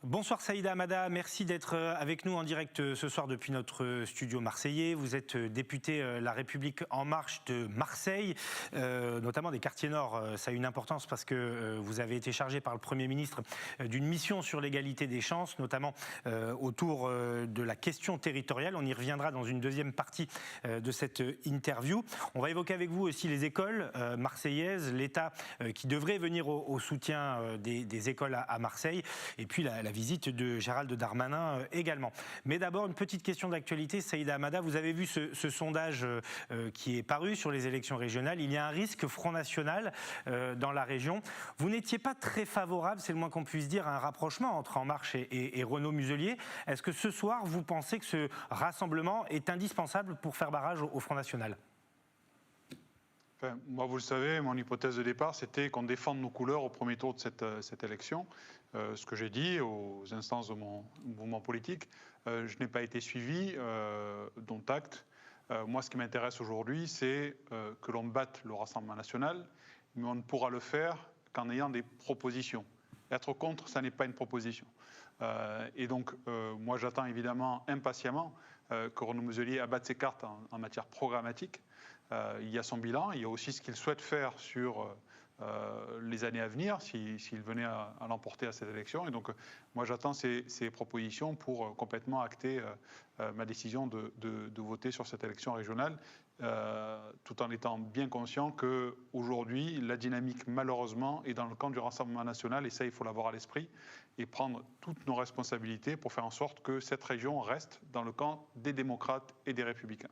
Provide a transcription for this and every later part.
Bonsoir Saïda Hamada, merci d'être avec nous en direct ce soir depuis notre studio marseillais. Vous êtes députée La République En Marche de Marseille, notamment des quartiers nord. Ça a une importance parce que vous avez été chargée par le Premier ministre d'une mission sur l'égalité des chances, notamment autour de la question territoriale. On y reviendra dans une deuxième partie de cette interview. On va évoquer avec vous aussi les écoles marseillaises, l'État qui devrait venir au soutien des écoles à Marseille, et puis la visite de Gérald Darmanin également. Mais d'abord, une petite question d'actualité. Saïda Hamada, vous avez vu ce sondage qui est paru sur les élections régionales. Il y a un risque Front National dans la région. Vous n'étiez pas très favorable, c'est le moins qu'on puisse dire, à un rapprochement entre En Marche et Renaud Muselier. Est-ce que ce soir, vous pensez que ce rassemblement est indispensable pour faire barrage au Front National ? Enfin, moi, vous le savez, mon hypothèse de départ, c'était qu'on défende nos couleurs au premier tour de cette élection. Ce que j'ai dit aux instances de mon mouvement politique, je n'ai pas été suivi, dont acte. Moi, ce qui m'intéresse aujourd'hui, c'est que l'on batte le Rassemblement national, mais on ne pourra le faire qu'en ayant des propositions. Être contre, ça n'est pas une proposition. Et donc, moi, j'attends évidemment impatiemment que Renaud Muselier abatte ses cartes en matière programmatique. Il y a son bilan, il y a aussi ce qu'il souhaite faire sur les années à venir, s'il venait à l'emporter à cette élection. Et donc, moi, j'attends ces propositions pour complètement acter ma décision de voter sur cette élection régionale, tout en étant bien conscient qu'aujourd'hui, la dynamique, malheureusement, est dans le camp du Rassemblement national, et ça, il faut l'avoir à l'esprit, et prendre toutes nos responsabilités pour faire en sorte que cette région reste dans le camp des démocrates et des républicains.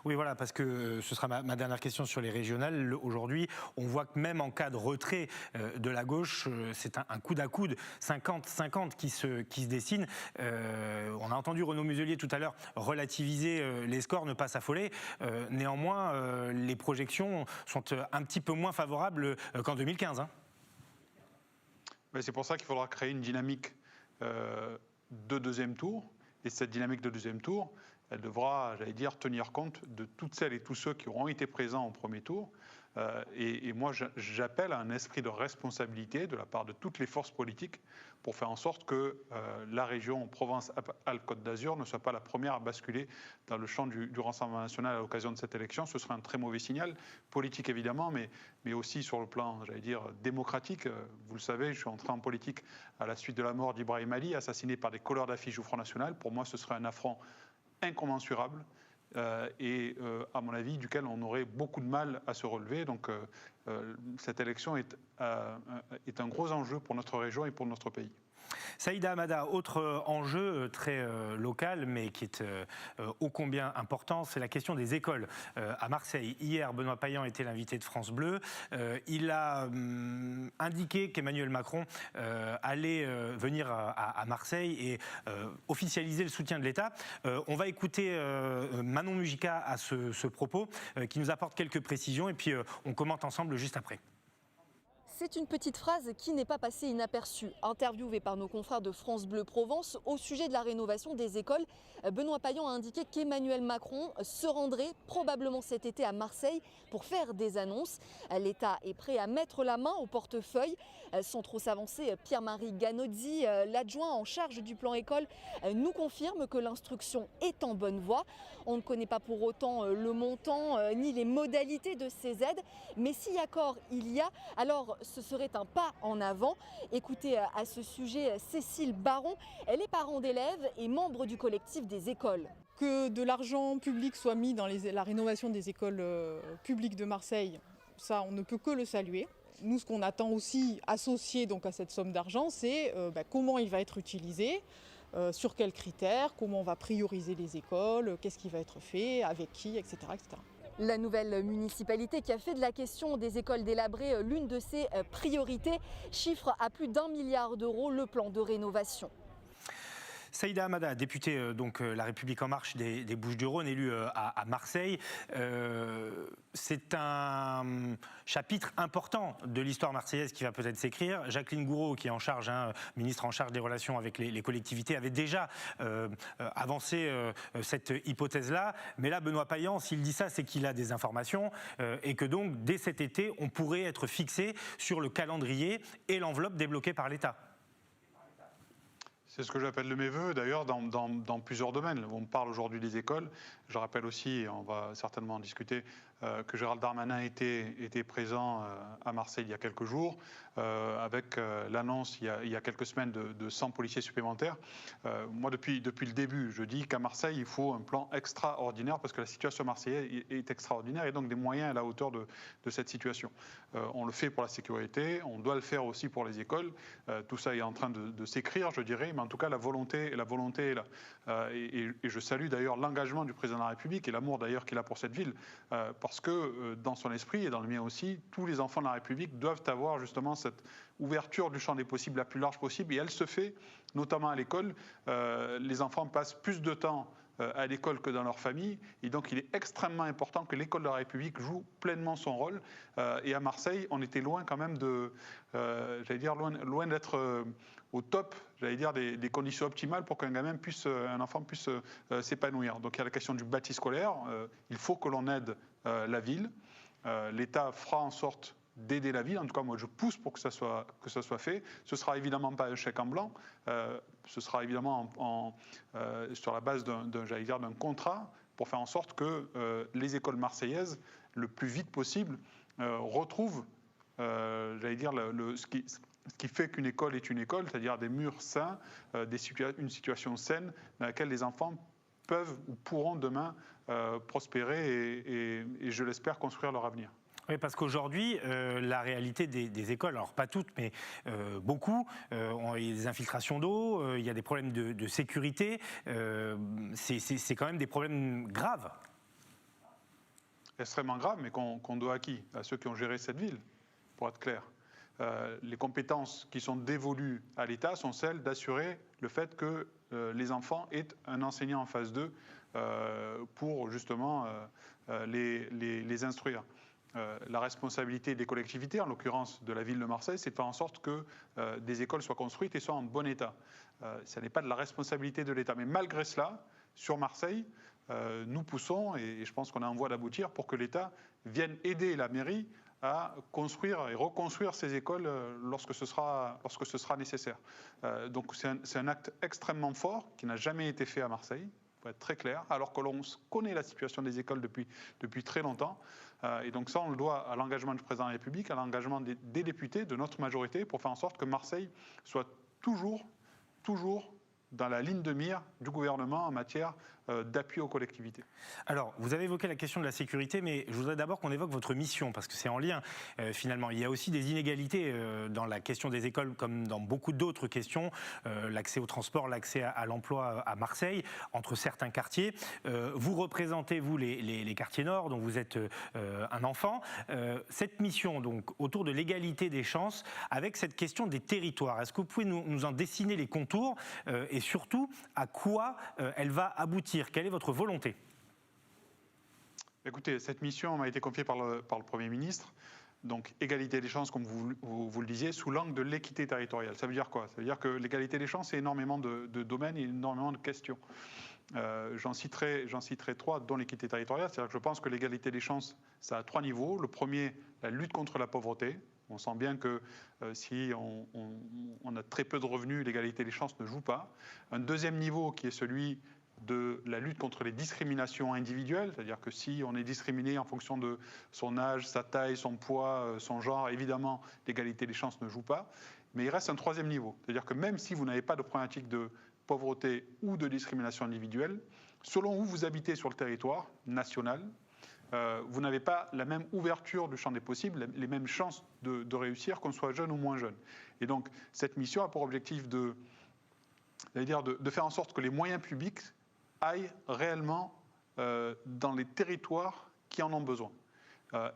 Oui, voilà, parce que ce sera ma dernière question sur les régionales. Aujourd'hui, on voit que même en cas de retrait de la gauche, c'est un coude à coude, 50-50 qui se dessine. On a entendu Renaud Muselier tout à l'heure relativiser les scores, ne pas s'affoler. Néanmoins, les projections sont un petit peu moins favorables qu'en 2015. Hein. C'est pour ça qu'il faudra créer une dynamique de deuxième tour. Et cette dynamique de deuxième tour, elle devra, j'allais dire, tenir compte de toutes celles et tous ceux qui auront été présents au premier tour. Et moi, j'appelle à un esprit de responsabilité de la part de toutes les forces politiques pour faire en sorte que la région Provence-Alpes-Côte d'Azur ne soit pas la première à basculer dans le champ du Rassemblement national à l'occasion de cette élection. Ce serait un très mauvais signal, politique évidemment, mais aussi sur le plan, j'allais dire, démocratique. Vous le savez, je suis entré en politique à la suite de la mort d'Ibrahim Ali, assassiné par des colleurs d'affiches du Front National. Pour moi, ce serait un affront incommensurable et, à mon avis, duquel on aurait beaucoup de mal à se relever. Donc, cette élection est un gros enjeu pour notre région et pour notre pays. Saïda Hamada, autre enjeu très local, mais qui est ô combien important, c'est la question des écoles à Marseille. Hier, Benoît Payan était l'invité de France Bleu. Il a indiqué qu'Emmanuel Macron allait venir à Marseille et officialiser le soutien de l'État. On va écouter Manon Mujica à ce propos, qui nous apporte quelques précisions, et puis on commente ensemble juste après. C'est une petite phrase qui n'est pas passée inaperçue. Interviewé par nos confrères de France Bleu Provence au sujet de la rénovation des écoles, Benoît Payan a indiqué qu'Emmanuel Macron se rendrait probablement cet été à Marseille pour faire des annonces. L'État est prêt à mettre la main au portefeuille. Sans trop s'avancer, Pierre-Marie Ganozzi, l'adjoint en charge du plan école, nous confirme que l'instruction est en bonne voie. On ne connaît pas pour autant le montant ni les modalités de ces aides, mais si accord il y a, alors ce serait un pas en avant. Écoutez à ce sujet Cécile Baron, elle est parent d'élèves et membre du collectif des écoles. Que de l'argent public soit mis dans la rénovation des écoles publiques de Marseille, ça on ne peut que le saluer. Nous, ce qu'on attend aussi associé donc à cette somme d'argent, c'est comment il va être utilisé, sur quels critères, comment on va prioriser les écoles, qu'est-ce qui va être fait, avec qui, etc., etc. La nouvelle municipalité qui a fait de la question des écoles délabrées l'une de ses priorités chiffre à plus d'1 milliard d'euros le plan de rénovation. Saïda Hamada, députée donc La République En Marche des Bouches-du-Rhône, élue à Marseille. C'est un chapitre important de l'histoire marseillaise qui va peut-être s'écrire. Jacqueline Gourault, qui est en charge, ministre en charge des relations avec les collectivités, avait déjà avancé cette hypothèse-là. Mais là, Benoît Payan, s'il dit ça, c'est qu'il a des informations et que donc, dès cet été, on pourrait être fixé sur le calendrier et l'enveloppe débloquée par l'État. C'est ce que j'appelle de mes voeux, d'ailleurs, dans plusieurs domaines. On parle aujourd'hui des écoles. Je rappelle aussi, et on va certainement en discuter, que Gérald Darmanin était présent à Marseille il y a quelques jours, avec l'annonce il y a quelques semaines de 100 policiers supplémentaires. Moi, depuis le début, je dis qu'à Marseille, il faut un plan extraordinaire, parce que la situation marseillaise est extraordinaire, et donc des moyens à la hauteur de cette situation. On le fait pour la sécurité, on doit le faire aussi pour les écoles. Tout ça est en train de s'écrire, je dirais, mais en tout cas, la volonté est là. Et je salue d'ailleurs l'engagement du président de la République et l'amour d'ailleurs qu'il a pour cette ville, parce que dans son esprit et dans le mien aussi, tous les enfants de la République doivent avoir justement cette ouverture du champ des possibles la plus large possible, et elle se fait notamment à l'école. Les enfants passent plus de temps à l'école que dans leur famille, et donc il est extrêmement important que l'école de la République joue pleinement son rôle. Et à Marseille, on était loin quand même loin d'être au top, des conditions optimales pour qu'un enfant puisse s'épanouir. Donc il y a la question du bâti scolaire. Il faut que l'on aide la ville. L'État fera en sorte d'aider la ville. En tout cas, moi, je pousse pour que ça soit fait. Ce sera évidemment pas un chèque en blanc. Ce sera évidemment sur la base d'un contrat pour faire en sorte que les écoles marseillaises, le plus vite possible, retrouvent, ce qui fait qu'une école est une école, c'est-à-dire des murs sains, une situation saine dans laquelle les enfants peuvent ou pourront demain prospérer et je l'espère, construire leur avenir. Oui, parce qu'aujourd'hui, la réalité des écoles, alors pas toutes, mais beaucoup, il y a des infiltrations d'eau, il y a des problèmes de sécurité, c'est quand même des problèmes graves. Extrêmement graves, mais qu'on doit à qui? À ceux qui ont géré cette ville, pour être clair. Les compétences qui sont dévolues à l'État sont celles d'assurer le fait que les enfants aient un enseignant en face d'eux pour justement les instruire. La responsabilité des collectivités, en l'occurrence de la ville de Marseille, c'est de faire en sorte que des écoles soient construites et soient en bon état. Ce n'est pas de la responsabilité de l'État. Mais malgré cela, sur Marseille, nous poussons, et je pense qu'on est en voie d'aboutir, pour que l'État vienne aider la mairie à construire et reconstruire ces écoles lorsque ce sera nécessaire. Donc c'est un acte extrêmement fort qui n'a jamais été fait à Marseille, pour être très clair, alors que l'on connaît la situation des écoles depuis très longtemps. Et donc ça, on le doit à l'engagement du président de la République, à l'engagement des députés, de notre majorité, pour faire en sorte que Marseille soit toujours dans la ligne de mire du gouvernement en matière d'appui aux collectivités. Alors, vous avez évoqué la question de la sécurité, mais je voudrais d'abord qu'on évoque votre mission, parce que c'est en lien, finalement. Il y a aussi des inégalités dans la question des écoles, comme dans beaucoup d'autres questions, l'accès au transport, l'accès à l'emploi à Marseille, entre certains quartiers. Vous représentez, vous, les quartiers nord, dont vous êtes un enfant. Cette mission, donc, autour de l'égalité des chances, avec cette question des territoires, est-ce que vous pouvez nous en dessiner les contours et surtout, à quoi elle va aboutir? Quelle est votre volonté? Écoutez, cette mission m'a été confiée par le Premier ministre. Donc, égalité des chances, comme vous le disiez, sous l'angle de l'équité territoriale. Ça veut dire quoi? Ça veut dire que l'égalité des chances, c'est énormément de domaines et énormément de questions. J'en citerai 3, dont l'équité territoriale. C'est-à-dire que je pense que l'égalité des chances, ça a 3 niveaux. Le premier, la lutte contre la pauvreté. On sent bien que si on a très peu de revenus, l'égalité des chances ne joue pas. Un deuxième niveau qui est celui de la lutte contre les discriminations individuelles, c'est-à-dire que si on est discriminé en fonction de son âge, sa taille, son poids, son genre, évidemment, l'égalité des chances ne joue pas. Mais il reste un troisième niveau, c'est-à-dire que même si vous n'avez pas de problématique de pauvreté ou de discrimination individuelle, selon où vous habitez sur le territoire national, vous n'avez pas la même ouverture du champ des possibles, les mêmes chances de réussir, qu'on soit jeune ou moins jeune. Et donc, cette mission a pour objectif de faire en sorte que les moyens publics aillent réellement dans les territoires qui en ont besoin.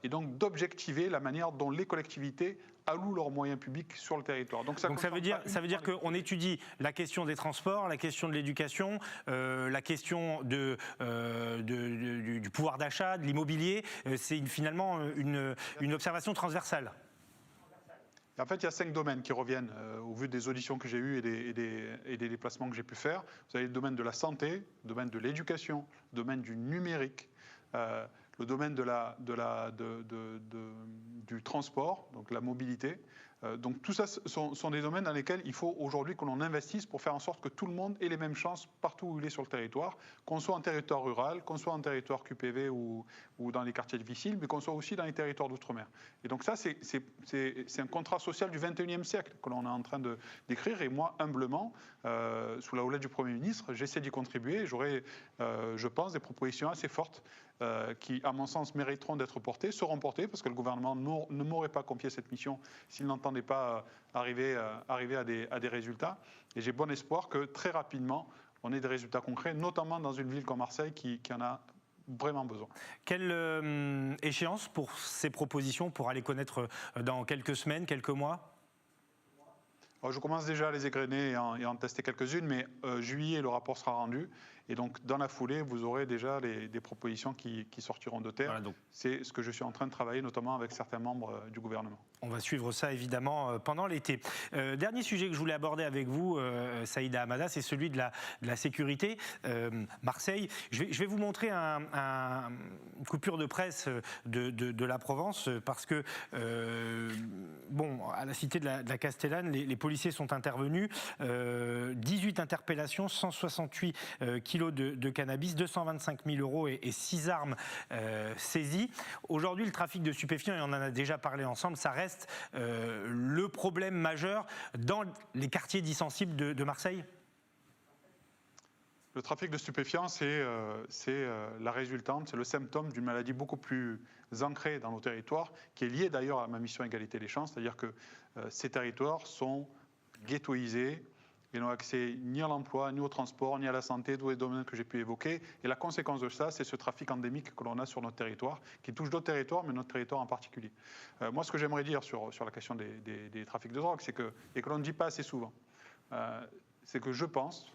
Et donc d'objectiver la manière dont les collectivités allouent leurs moyens publics sur le territoire. Donc ça veut dire qu'on étudie la question des transports, la question de l'éducation, la question du pouvoir d'achat, de l'immobilier. C'est finalement une observation transversale. En fait, il y a 5 domaines qui reviennent au vu des auditions que j'ai eues et des déplacements que j'ai pu faire. Vous avez le domaine de la santé, le domaine de l'éducation, le domaine du numérique, le domaine du transport, donc la mobilité. Donc tout ça sont des domaines dans lesquels il faut aujourd'hui que l'on investisse pour faire en sorte que tout le monde ait les mêmes chances partout où il est sur le territoire, qu'on soit en territoire rural, qu'on soit en territoire QPV ou dans les quartiers difficiles, mais qu'on soit aussi dans les territoires d'outre-mer. Et donc ça, c'est un contrat social du 21e siècle que l'on est en train d'écrire. Et moi, humblement, sous la houlette du Premier ministre, j'essaie d'y contribuer. J'aurai, je pense, des propositions assez fortes qui, à mon sens, mériteront d'être portées, seront portées, parce que le gouvernement ne m'aurait pas confié cette mission s'il n'entendait pas arriver à des résultats. Et j'ai bon espoir que très rapidement, on ait des résultats concrets, notamment dans une ville comme Marseille qui en a vraiment besoin. Quelle échéance pour ces propositions, pour aller connaître dans quelques semaines, quelques mois ? Alors, je commence déjà à les égrener et en tester quelques-unes, mais juillet, le rapport sera rendu. Et donc, dans la foulée, vous aurez déjà des propositions qui sortiront de terre. Voilà, c'est ce que je suis en train de travailler, notamment avec certains membres du gouvernement. On va suivre ça, évidemment, pendant l'été. Dernier sujet que je voulais aborder avec vous, Saïda Hamada, c'est celui de la sécurité. Marseille, je vais vous montrer une coupure de presse de la Provence, parce que, à la cité de la Castellane, les policiers sont intervenus. 18 interpellations, 168 kilos de cannabis, 225 000 euros et 6 armes saisies. Aujourd'hui, le trafic de stupéfiants, et on en a déjà parlé ensemble, ça reste le problème majeur dans les quartiers dits sensibles de Marseille. Le trafic de stupéfiants, c'est la résultante, c'est le symptôme d'une maladie beaucoup plus ancrée dans nos territoires, qui est liée d'ailleurs à ma mission Égalité des chances, c'est-à-dire que ces territoires sont ghettoisés et n'ont accès ni à l'emploi, ni au transport, ni à la santé, tous les domaines que j'ai pu évoquer. Et la conséquence de ça, c'est ce trafic endémique que l'on a sur notre territoire, qui touche d'autres territoires, mais notre territoire en particulier. Moi, ce que j'aimerais dire sur la question des trafics de drogue, et que l'on ne dit pas assez souvent, c'est que je pense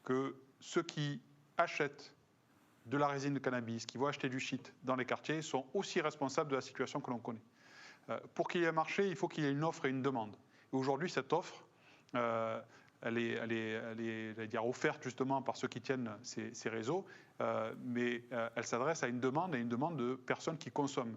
que ceux qui achètent de la résine de cannabis, qui vont acheter du shit dans les quartiers, sont aussi responsables de la situation que l'on connaît. Pour qu'il y ait un marché, il faut qu'il y ait une offre et une demande. Et aujourd'hui, cette offre, elle est offerte justement par ceux qui tiennent ces réseaux, mais elle s'adresse à une demande de personnes qui consomment.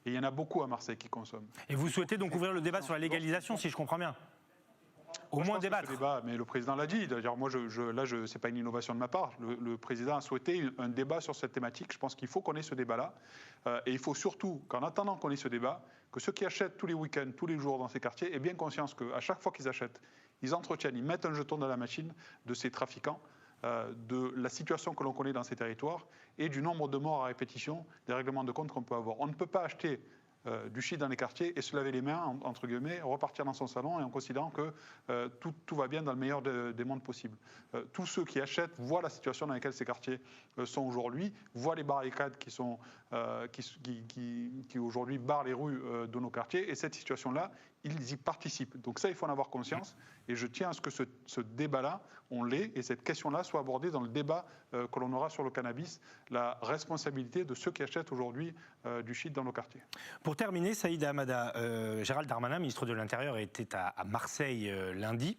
Et il y en a beaucoup à Marseille qui consomment. Et vous souhaitez donc ouvrir le débat sur la légalisation, si je comprends bien ? Au moins débattre. Débat, mais le président l'a dit. D'ailleurs, moi, c'est pas une innovation de ma part. Le président a souhaité un débat sur cette thématique. Je pense qu'il faut qu'on ait ce débat-là. Et il faut surtout, qu'en attendant qu'on ait ce débat, que ceux qui achètent tous les week-ends, tous les jours dans ces quartiers aient bien conscience qu'à chaque fois qu'ils achètent, ils entretiennent, ils mettent un jeton dans la machine de ces trafiquants, de la situation que l'on connaît dans ces territoires et du nombre de morts à répétition, des règlements de compte qu'on peut avoir. On ne peut pas acheter du shit dans les quartiers et se laver les mains, entre guillemets, repartir dans son salon et en considérant que tout va bien dans le meilleur des mondes possibles. Tous ceux qui achètent voient la situation dans laquelle ces quartiers sont aujourd'hui, voient les barricades qui aujourd'hui barrent les rues de nos quartiers, et cette situation-là, ils y participent. Donc ça, il faut en avoir conscience, et je tiens à ce que ce débat-là, on l'ait, et cette question-là soit abordée dans le débat que l'on aura sur le cannabis, la responsabilité de ceux qui achètent aujourd'hui du shit dans nos quartiers. Pour terminer, Saïda Hamada, Gérald Darmanin, ministre de l'Intérieur, était à Marseille lundi.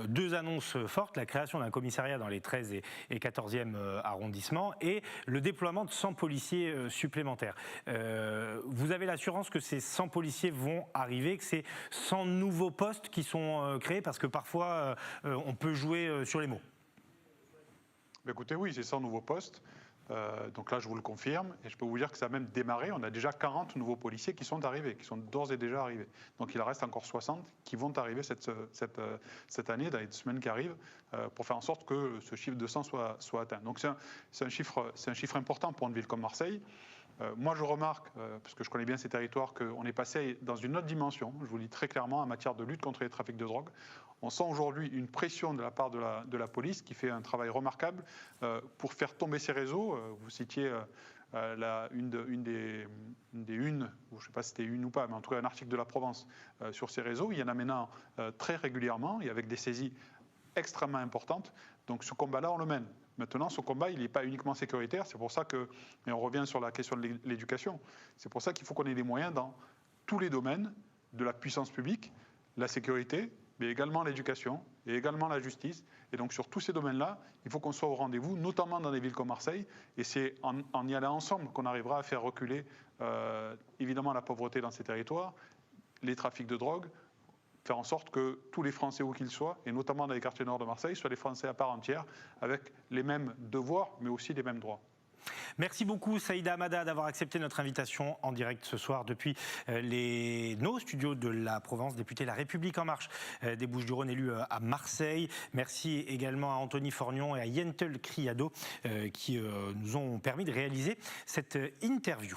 Deux annonces fortes, la création d'un commissariat dans les 13 et 14e arrondissements et le déploiement de 100 policiers supplémentaires. Vous avez l'assurance que ces 100 policiers vont arriver, que c'est 100 nouveaux postes qui sont créés, parce que parfois on peut jouer sur les mots. Écoutez, oui, c'est 100 nouveaux postes. Donc là, je vous le confirme, et je peux vous dire que ça a même démarré. On a déjà 40 nouveaux policiers qui sont arrivés, qui sont d'ores et déjà arrivés. Donc il en reste encore 60 qui vont arriver cette année, dans les semaines qui arrivent, pour faire en sorte que ce chiffre de 100 soit atteint. Donc c'est un chiffre important pour une ville comme Marseille. Moi, je remarque, parce que je connais bien ces territoires, qu'on est passé dans une autre dimension, je vous le dis très clairement, en matière de lutte contre les trafics de drogue. On sent aujourd'hui une pression de la part de la police qui fait un travail remarquable pour faire tomber ces réseaux. Vous citiez une des unes, je ne sais pas si c'était une ou pas, mais en tout cas un article de la Provence sur ces réseaux. Il y en a maintenant très régulièrement et avec des saisies extrêmement importantes. Donc ce combat-là, on le mène. Maintenant, ce combat, il n'est pas uniquement sécuritaire. C'est pour ça que, et on revient sur la question de l'éducation, c'est pour ça qu'il faut qu'on ait des moyens dans tous les domaines de la puissance publique, la sécurité, mais également l'éducation et également la justice. Et donc sur tous ces domaines-là, il faut qu'on soit au rendez-vous, notamment dans des villes comme Marseille. Et c'est en y allant ensemble qu'on arrivera à faire reculer évidemment la pauvreté dans ces territoires, les trafics de drogue, faire en sorte que tous les Français, où qu'ils soient, et notamment dans les quartiers nord de Marseille, soient des Français à part entière, avec les mêmes devoirs, mais aussi les mêmes droits. Merci beaucoup Saïda Hamada d'avoir accepté notre invitation en direct ce soir depuis nos studios de la Provence, député La République En Marche des Bouches-du-Rhône, élu à Marseille. Merci également à Anthony Forgnon et à Yentel Criado qui nous ont permis de réaliser cette interview.